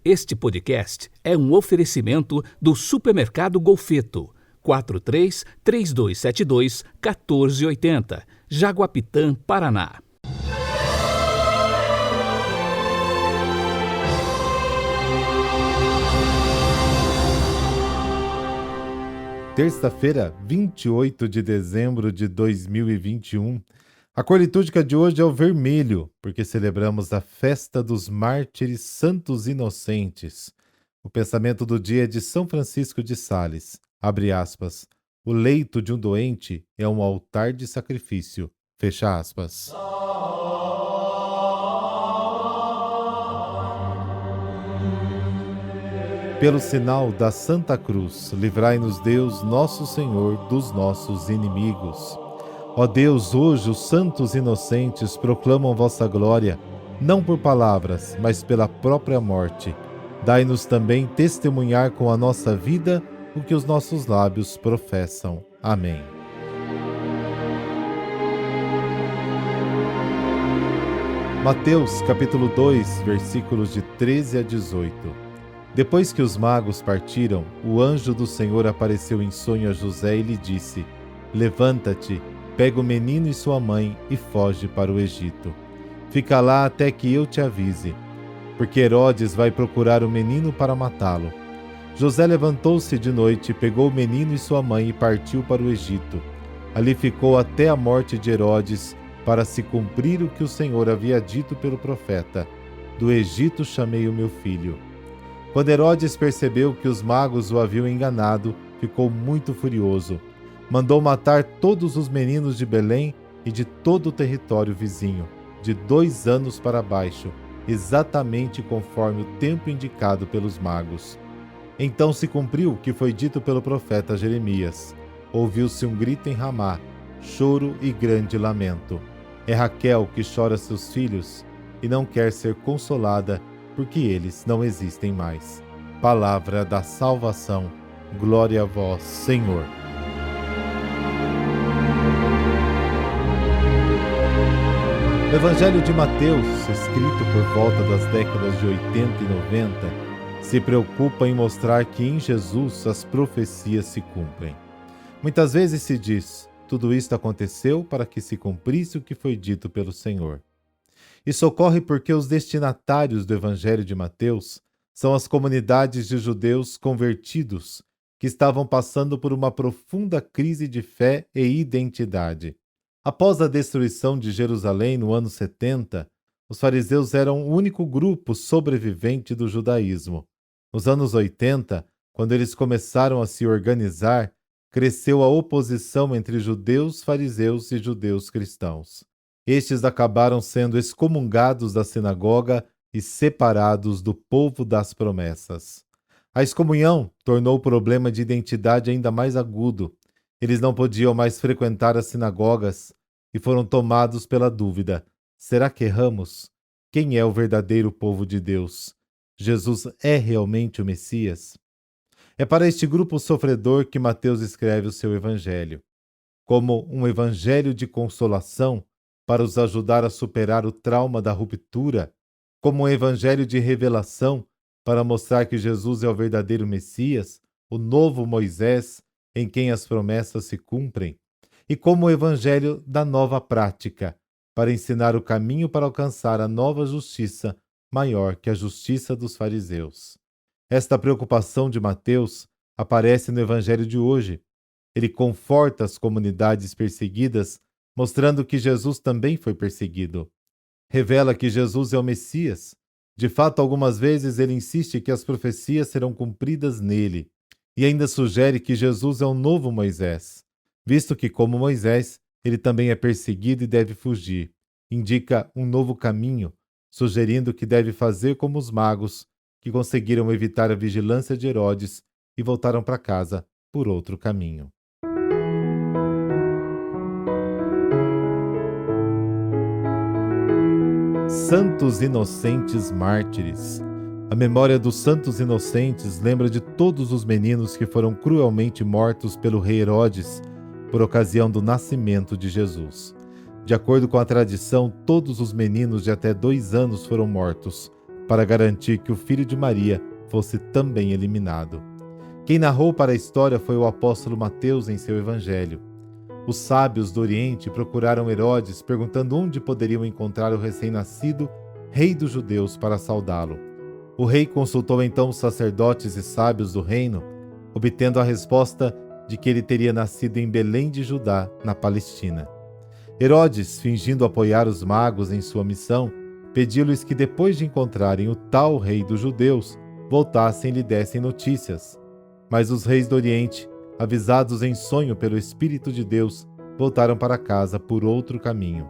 Este podcast é um oferecimento do Supermercado Golfeto, 43-3272-1480, Jaguapitã, Paraná. Terça-feira, 28 de dezembro de 2021. A cor litúrgica de hoje é o vermelho, porque celebramos a festa dos mártires santos inocentes. O pensamento do dia é de São Francisco de Sales. Abre aspas. O leito de um doente é um altar de sacrifício. Fecha aspas. Pelo sinal da Santa Cruz, livrai-nos Deus, nosso Senhor, dos nossos inimigos. Ó Deus, hoje os santos inocentes proclamam vossa glória, não por palavras, mas pela própria morte. Dai-nos também testemunhar com a nossa vida o que os nossos lábios professam. Amém. Mateus, capítulo 2, versículos de 13 a 18. Depois que os magos partiram, o anjo do Senhor apareceu em sonho a José e lhe disse: Levanta-te, pega o menino e sua mãe e foge para o Egito. Fica lá até que eu te avise, porque Herodes vai procurar o menino para matá-lo. José levantou-se de noite, pegou o menino e sua mãe e partiu para o Egito. Ali ficou até a morte de Herodes, para se cumprir o que o Senhor havia dito pelo profeta: Do Egito chamei o meu filho. Quando Herodes percebeu que os magos o haviam enganado, ficou muito furioso. Mandou matar todos os meninos de Belém e de todo o território vizinho, de 2 anos para baixo, exatamente conforme o tempo indicado pelos magos. Então se cumpriu o que foi dito pelo profeta Jeremias. Ouviu-se um grito em Ramá, choro e grande lamento. É Raquel que chora seus filhos e não quer ser consolada, porque eles não existem mais. Palavra da salvação. Glória a vós, Senhor. O Evangelho de Mateus, escrito por volta das décadas de 80 e 90, se preocupa em mostrar que em Jesus as profecias se cumprem. Muitas vezes se diz: tudo isto aconteceu para que se cumprisse o que foi dito pelo Senhor. Isso ocorre porque os destinatários do Evangelho de Mateus são as comunidades de judeus convertidos que estavam passando por uma profunda crise de fé e identidade. Após a destruição de Jerusalém no ano 70, os fariseus eram o único grupo sobrevivente do judaísmo. Nos anos 80, quando eles começaram a se organizar, cresceu a oposição entre judeus fariseus e judeus cristãos. Estes acabaram sendo excomungados da sinagoga e separados do povo das promessas. A excomunhão tornou o problema de identidade ainda mais agudo. Eles não podiam mais frequentar as sinagogas e foram tomados pela dúvida: será que erramos? Quem é o verdadeiro povo de Deus? Jesus é realmente o Messias? É para este grupo sofredor que Mateus escreve o seu evangelho. Como um evangelho de consolação, para os ajudar a superar o trauma da ruptura, como um evangelho de revelação, para mostrar que Jesus é o verdadeiro Messias, o novo Moisés, em quem as promessas se cumprem, e como o evangelho da nova prática, para ensinar o caminho para alcançar a nova justiça, maior que a justiça dos fariseus. Esta preocupação de Mateus aparece no evangelho de hoje. Ele conforta as comunidades perseguidas, mostrando que Jesus também foi perseguido. Revela que Jesus é o Messias. De fato, algumas vezes ele insiste que as profecias serão cumpridas nele, e ainda sugere que Jesus é um novo Moisés, visto que, como Moisés, ele também é perseguido e deve fugir. Indica um novo caminho, sugerindo que deve fazer como os magos, que conseguiram evitar a vigilância de Herodes e voltaram para casa por outro caminho. Santos Inocentes Mártires. A memória dos santos inocentes lembra de todos os meninos que foram cruelmente mortos pelo rei Herodes por ocasião do nascimento de Jesus. De acordo com a tradição, todos os meninos de até 2 anos foram mortos, para garantir que o filho de Maria fosse também eliminado. Quem narrou para a história foi o apóstolo Mateus em seu evangelho. Os sábios do Oriente procuraram Herodes perguntando onde poderiam encontrar o recém-nascido rei dos judeus para saudá-lo. O rei consultou então os sacerdotes e sábios do reino, obtendo a resposta de que ele teria nascido em Belém de Judá, na Palestina. Herodes, fingindo apoiar os magos em sua missão, pediu-lhes que depois de encontrarem o tal rei dos judeus, voltassem e lhe dessem notícias. Mas os reis do Oriente, avisados em sonho pelo Espírito de Deus, voltaram para casa por outro caminho.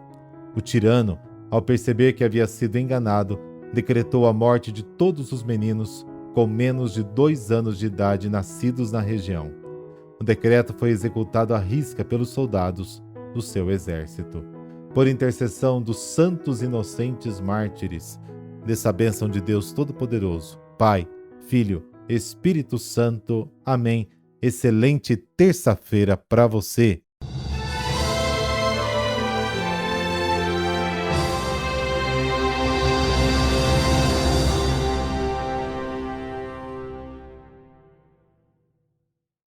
O tirano, ao perceber que havia sido enganado, decretou a morte de todos os meninos com menos de 2 anos de idade nascidos na região. O decreto foi executado à risca pelos soldados do seu exército. Por intercessão dos santos inocentes mártires, dessa bênção de Deus Todo-Poderoso, Pai, Filho, Espírito Santo. Amém. Excelente terça-feira para você.